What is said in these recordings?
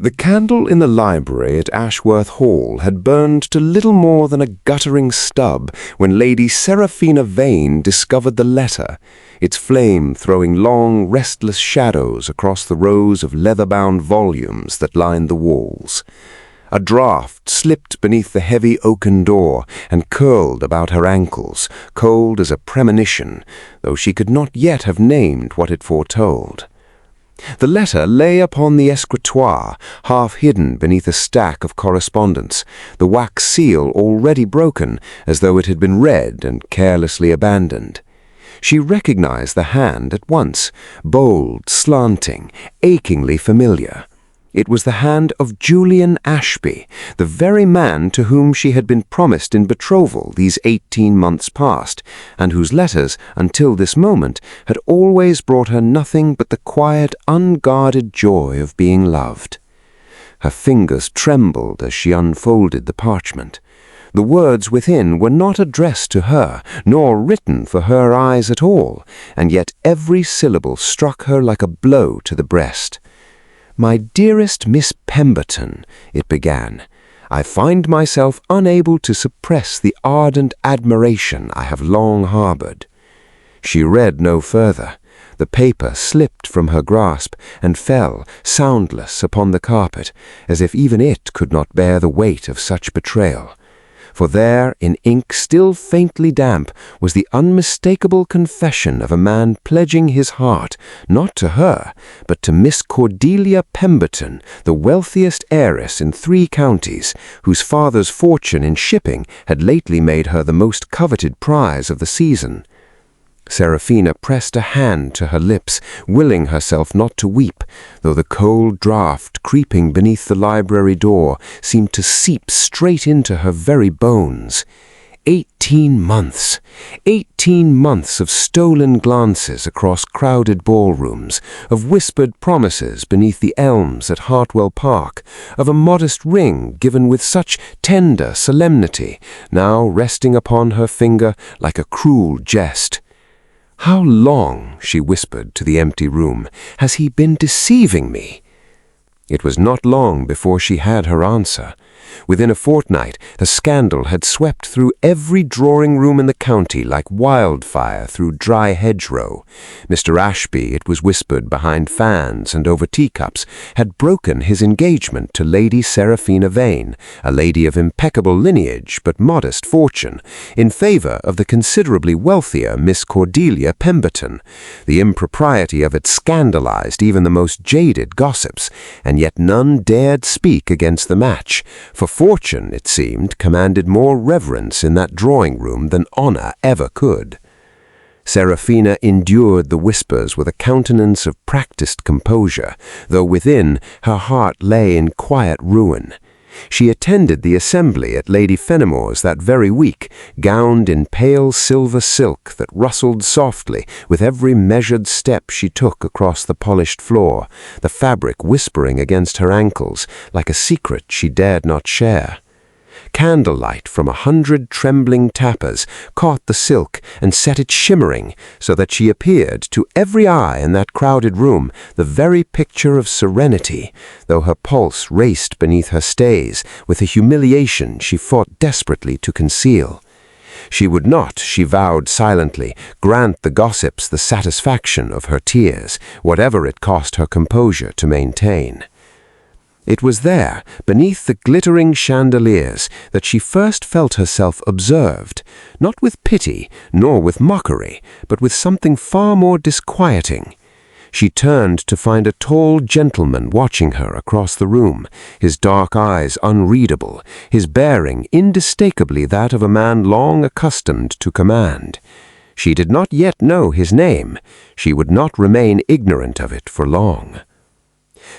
The candle in the library at Ashworth Hall had burned to little more than a guttering stub when Lady Seraphina Vane discovered the letter, its flame throwing long, restless shadows across the rows of leather-bound volumes that lined the walls. A draught slipped beneath the heavy oaken door and curled about her ankles, cold as a premonition, though she could not yet have named what it foretold. The letter lay upon the escritoire, half hidden beneath a stack of correspondence, the wax seal already broken, as though it had been read and carelessly abandoned. She recognized the hand at once, bold, slanting, achingly familiar. It was the hand of Julian Ashby, the very man to whom she had been promised in betrothal these 18 months past, and whose letters, until this moment, had always brought her nothing but the quiet, unguarded joy of being loved. Her fingers trembled as she unfolded the parchment. The words within were not addressed to her, nor written for her eyes at all, and yet every syllable struck her like a blow to the breast. "My dearest Miss Pemberton," it began, "I find myself unable to suppress the ardent admiration I have long harbored." She read no further. The paper slipped from her grasp and fell, soundless, upon the carpet, as if even it could not bear the weight of such betrayal. For there, in ink still faintly damp, was the unmistakable confession of a man pledging his heart, not to her, but to Miss Cordelia Pemberton, the wealthiest heiress in 3 counties, whose father's fortune in shipping had lately made her the most coveted prize of the season. Seraphina pressed a hand to her lips, willing herself not to weep, though the cold draught creeping beneath the library door seemed to seep straight into her very bones. 18 months! 18 months of stolen glances across crowded ballrooms, of whispered promises beneath the elms at Hartwell Park, of a modest ring given with such tender solemnity, now resting upon her finger like a cruel jest. "How long," she whispered to the empty room, "has he been deceiving me?" It was not long before she had her answer. Within a fortnight, the scandal had swept through every drawing-room in the county like wildfire through dry hedgerow. Mr. Ashby, it was whispered behind fans and over teacups, had broken his engagement to Lady Seraphina Vane, a lady of impeccable lineage but modest fortune, in favor of the considerably wealthier Miss Cordelia Pemberton. The impropriety of it scandalized even the most jaded gossips, and yet none dared speak against the match, for fortune, it seemed, commanded more reverence in that drawing-room than honor ever could. Seraphina endured the whispers with a countenance of practiced composure, though within her heart lay in quiet ruin. She attended the assembly at Lady Fenimore's that very week, gowned in pale silver silk that rustled softly with every measured step she took across the polished floor, the fabric whispering against her ankles like a secret she dared not share. Candlelight from 100 trembling tapers caught the silk and set it shimmering, so that she appeared to every eye in that crowded room the very picture of serenity, though her pulse raced beneath her stays with a humiliation she fought desperately to conceal. She would not, she vowed silently, grant the gossips the satisfaction of her tears, whatever it cost her composure to maintain. It was there, beneath the glittering chandeliers, that she first felt herself observed, not with pity, nor with mockery, but with something far more disquieting. She turned to find a tall gentleman watching her across the room, his dark eyes unreadable, his bearing unmistakably that of a man long accustomed to command. She did not yet know his name. She would not remain ignorant of it for long.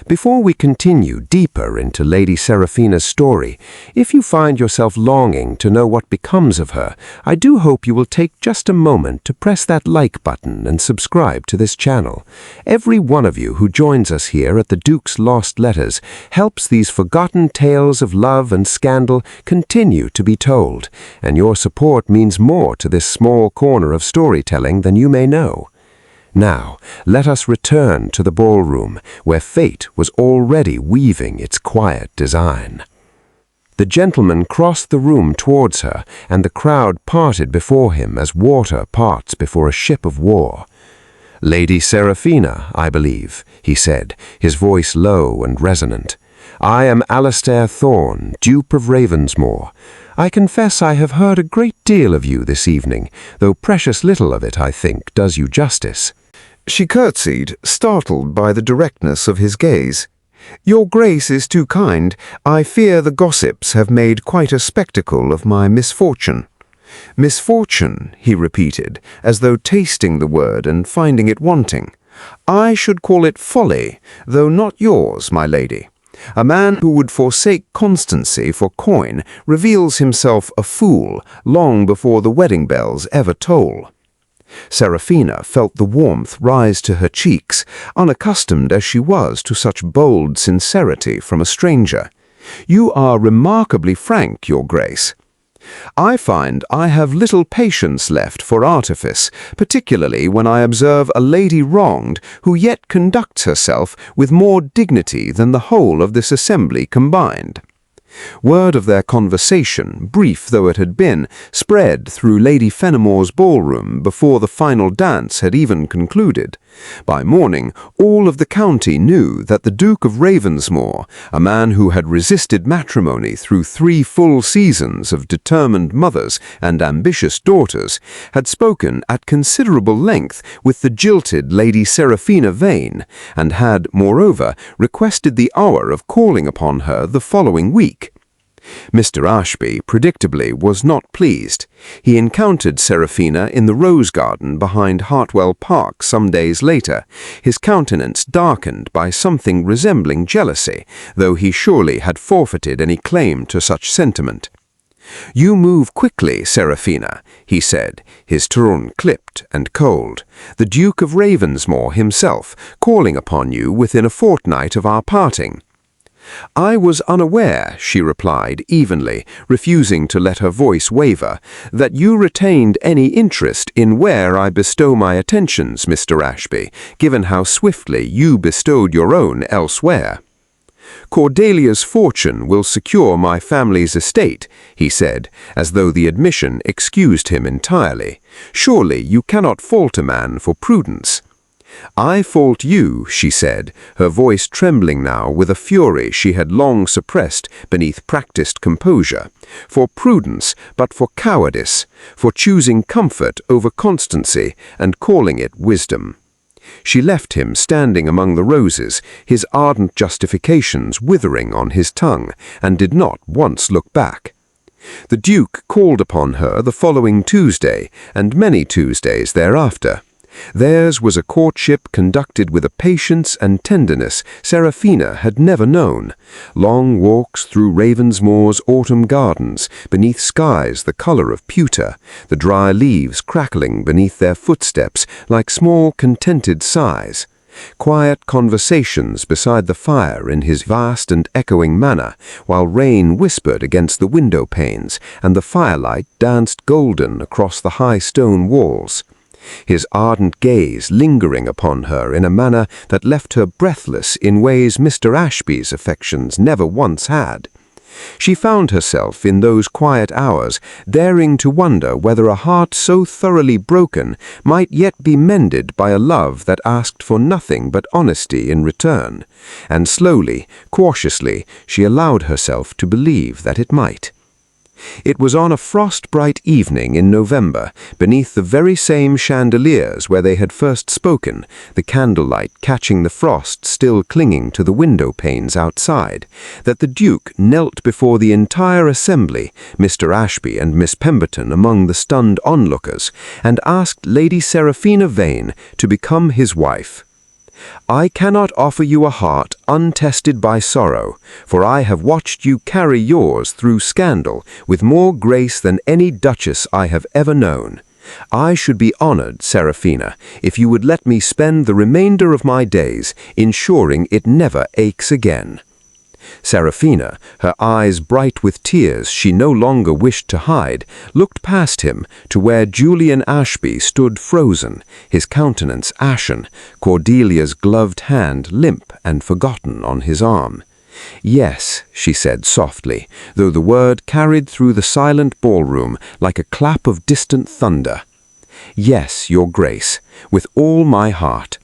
Before we continue deeper into Lady Seraphina's story, if you find yourself longing to know what becomes of her, I do hope you will take just a moment to press that like button and subscribe to this channel. Every one of you who joins us here at the Duke's Lost Letters helps these forgotten tales of love and scandal continue to be told, and your support means more to this small corner of storytelling than you may know. Now, let us return to the ballroom, where fate was already weaving its quiet design. The gentleman crossed the room towards her, and the crowd parted before him as water parts before a ship of war. "Lady Seraphina, I believe," he said, his voice low and resonant. "I am Alastair Thorne, Duke of Ravensmore. I confess I have heard a great deal of you this evening, though precious little of it, I think, does you justice." She curtsied, startled by the directness of his gaze. "Your Grace is too kind. I fear the gossips have made quite a spectacle of my misfortune." "Misfortune," he repeated, as though tasting the word and finding it wanting. "I should call it folly, though not yours, my lady. A man who would forsake constancy for coin reveals himself a fool long before the wedding bells ever toll." Seraphina felt the warmth rise to her cheeks, unaccustomed as she was to such bold sincerity from a stranger. "You are remarkably frank, Your Grace." "I find I have little patience left for artifice, particularly when I observe a lady wronged who yet conducts herself with more dignity than the whole of this assembly combined." Word of their conversation, brief though it had been, spread through Lady Fenimore's ballroom before the final dance had even concluded. By morning, all of the county knew that the Duke of Ravensmore, a man who had resisted matrimony through 3 full seasons of determined mothers and ambitious daughters, had spoken at considerable length with the jilted Lady Seraphina Vane, and had, moreover, requested the hour of calling upon her the following week. Mr. Ashby, predictably, was not pleased. He encountered Seraphina in the rose garden behind Hartwell Park some days later, his countenance darkened by something resembling jealousy, though he surely had forfeited any claim to such sentiment. "You move quickly, Seraphina," he said, his tone clipped and cold. "The Duke of Ravensmore himself, calling upon you within a fortnight of our parting." "I was unaware," she replied evenly, refusing to let her voice waver, "that you retained any interest in where I bestow my attentions, Mr. Ashby, given how swiftly you bestowed your own elsewhere." "Cordelia's fortune will secure my family's estate," he said, as though the admission excused him entirely. "Surely you cannot fault a man for prudence." "I fault you," she said, her voice trembling now with a fury she had long suppressed beneath practiced composure, "for prudence, but for cowardice, for choosing comfort over constancy and calling it wisdom." She left him standing among the roses, his ardent justifications withering on his tongue, and did not once look back. The Duke called upon her the following Tuesday, and many Tuesdays thereafter. Theirs was a courtship conducted with a patience and tenderness Seraphina had never known. Long walks through Ravensmore's autumn gardens, beneath skies the color of pewter, the dry leaves crackling beneath their footsteps like small contented sighs. Quiet conversations beside the fire in his vast and echoing manor, while rain whispered against the window panes and the firelight danced golden across the high stone walls. His ardent gaze lingering upon her in a manner that left her breathless in ways Mr. Ashby's affections never once had. She found herself in those quiet hours daring to wonder whether a heart so thoroughly broken might yet be mended by a love that asked for nothing but honesty in return, and slowly, cautiously, she allowed herself to believe that it might. It was on a frost-bright evening in November, beneath the very same chandeliers where they had first spoken, the candlelight catching the frost still clinging to the window panes outside, that the Duke knelt before the entire assembly, Mr. Ashby and Miss Pemberton among the stunned onlookers, and asked Lady Seraphina Vane to become his wife. "I cannot offer you a heart untested by sorrow, for I have watched you carry yours through scandal with more grace than any Duchess I have ever known. I should be honored, Seraphina, if you would let me spend the remainder of my days ensuring it never aches again." Seraphina, her eyes bright with tears she no longer wished to hide, looked past him to where Julian Ashby stood frozen, his countenance ashen, Cordelia's gloved hand limp and forgotten on his arm. "Yes," she said softly, though the word carried through the silent ballroom like a clap of distant thunder. "Yes, Your Grace, with all my heart."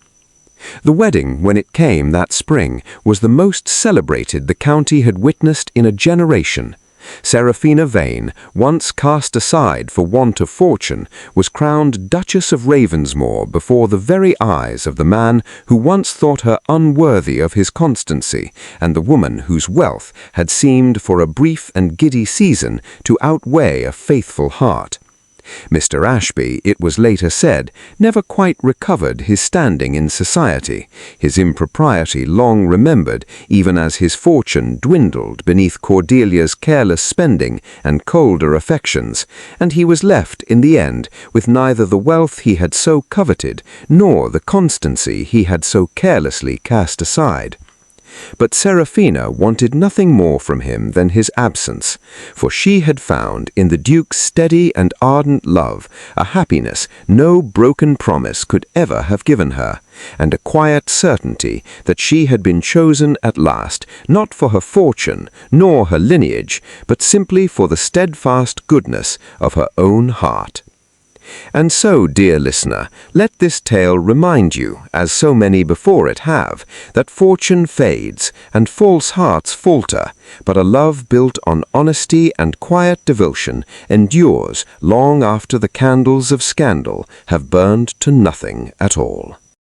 The wedding, when it came that spring, was the most celebrated the county had witnessed in a generation. Seraphina Vane, once cast aside for want of fortune, was crowned Duchess of Ravensmore before the very eyes of the man who once thought her unworthy of his constancy, and the woman whose wealth had seemed for a brief and giddy season to outweigh a faithful heart. Mr. Ashby, it was later said, never quite recovered his standing in society, his impropriety long remembered even as his fortune dwindled beneath Cordelia's careless spending and colder affections, and he was left in the end with neither the wealth he had so coveted nor the constancy he had so carelessly cast aside. But Seraphina wanted nothing more from him than his absence, for she had found in the Duke's steady and ardent love a happiness no broken promise could ever have given her, and a quiet certainty that she had been chosen at last not for her fortune nor her lineage, but simply for the steadfast goodness of her own heart. And so, dear listener, let this tale remind you, as so many before it have, that fortune fades and false hearts falter, but a love built on honesty and quiet devotion endures long after the candles of scandal have burned to nothing at all.